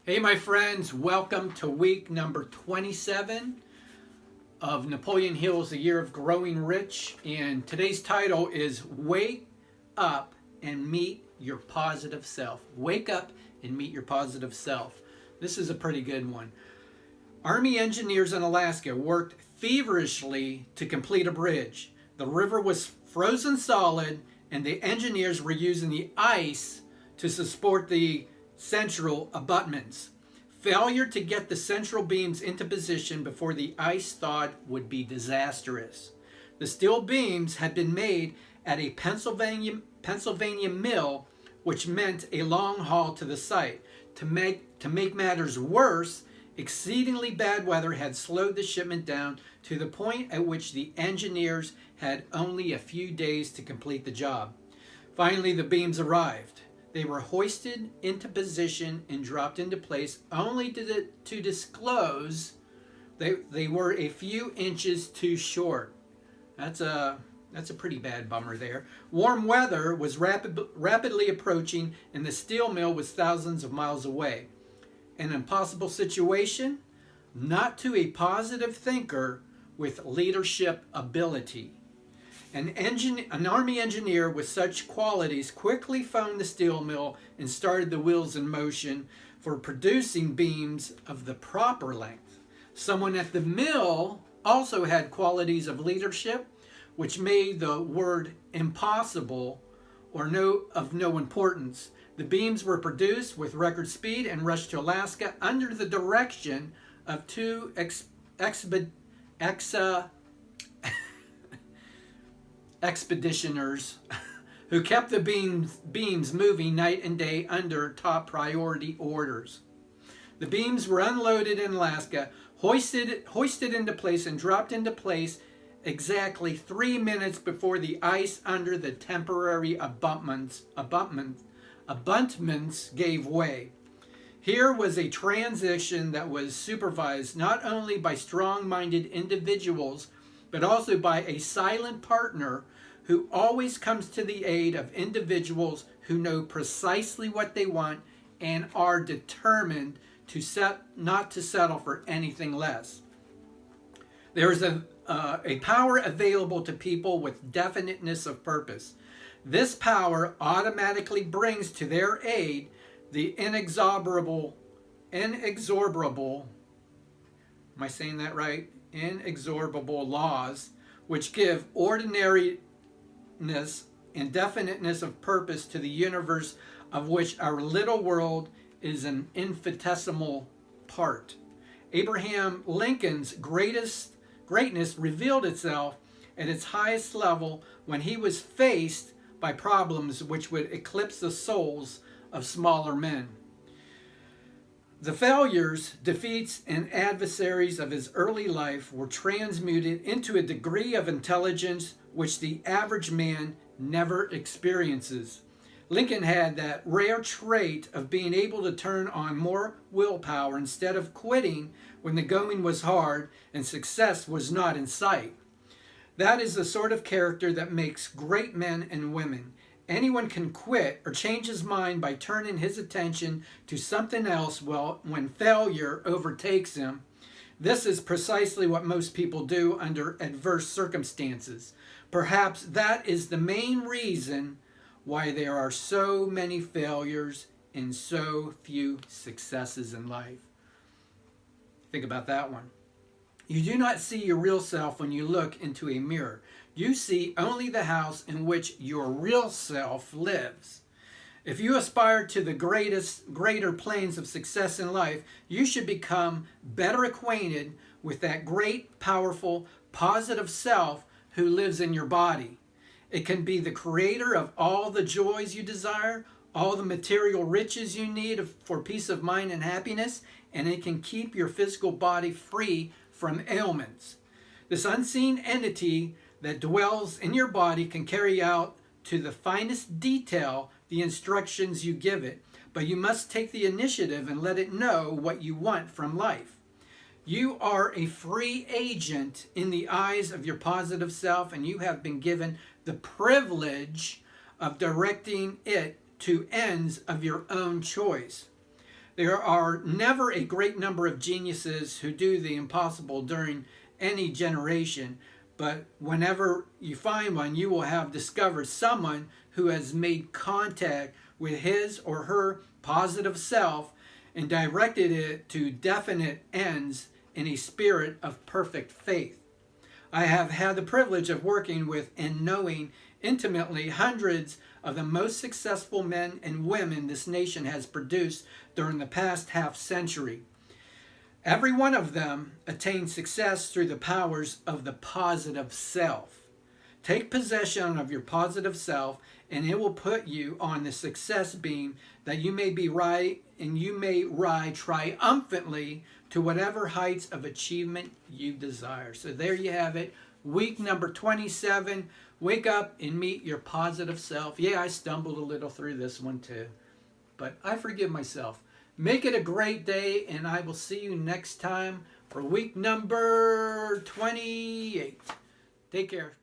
Hey, my friends, welcome to week number 27 of Napoleon Hill's A Year of Growing Rich. And today's title is Wake Up and Meet Your Positive Self. Wake up and meet your positive self. This is a pretty good one. Army engineers in Alaska worked feverishly to complete a bridge. The river was frozen solid, and the engineers were using the ice to support the central abutments. Failure to get the central beams into position before the ice thawed would be disastrous. The steel beams had been made at a Pennsylvania mill, which meant a long haul to the site. To make matters worse, exceedingly bad weather had slowed the shipment down to the point at which the engineers had only a few days to complete the job. Finally, the beams arrived. They were hoisted into position and dropped into place, only to disclose they were a few inches too short. That's a pretty bad bummer there. Warm weather was rapidly approaching, and the steel mill was thousands of miles away. An impossible situation? Not to a positive thinker with leadership ability. An Army engineer with such qualities quickly phoned the steel mill and started the wheels in motion for producing beams of the proper length. Someone at the mill also had qualities of leadership, which made the word impossible or of no importance. The beams were produced with record speed and rushed to Alaska under the direction of two expeditioners who kept the beams moving night and day under top priority orders. The beams were unloaded in Alaska, hoisted into place, and dropped into place exactly 3 minutes before the ice under the temporary abutments gave way. Here was a transition that was supervised not only by strong-minded individuals, but also by a silent partner who always comes to the aid of individuals who know precisely what they want and are determined not to settle for anything less. There is a power available to people with definiteness of purpose. This power automatically brings to their aid the inexorable, am I saying that right? Inexorable laws which give ordinariness and definiteness of purpose to the universe of which our little world is an infinitesimal part. Abraham Lincoln's greatness revealed itself at its highest level when he was faced by problems which would eclipse the souls of smaller men. The failures, defeats, and adversaries of his early life were transmuted into a degree of intelligence which the average man never experiences. Lincoln had that rare trait of being able to turn on more willpower instead of quitting when the going was hard and success was not in sight. That is the sort of character that makes great men and women. Anyone can quit or change his mind by turning his attention to something else when failure overtakes him. This is precisely what most people do under adverse circumstances. Perhaps that is the main reason why there are so many failures and so few successes in life. Think about that one. You do not see your real self when you look into a mirror. You see only the house in which your real self lives. If you aspire to the greater planes of success in life, you should become better acquainted with that great, powerful, positive self who lives in your body. It can be the creator of all the joys you desire, all the material riches you need for peace of mind and happiness, and it can keep your physical body free from ailments. This unseen entity that dwells in your body can carry out to the finest detail the instructions you give it, but you must take the initiative and let it know what you want from life. You are a free agent in the eyes of your positive self, and you have been given the privilege of directing it to ends of your own choice. There are never a great number of geniuses who do the impossible during any generation, but whenever you find one, you will have discovered someone who has made contact with his or her positive self and directed it to definite ends in a spirit of perfect faith. I have had the privilege of working with and knowing intimately hundreds of the most successful men and women this nation has produced during the past half century. Every one of them attained success through the powers of the positive self. Take possession of your positive self, and it will put you on the success beam that you may be right and you may ride triumphantly to whatever heights of achievement you desire. So there you have it. Week number 27. Wake up and meet your positive self. Yeah, I stumbled a little through this one too, but I forgive myself. Make it a great day, and I will see you next time for week number 28. Take care.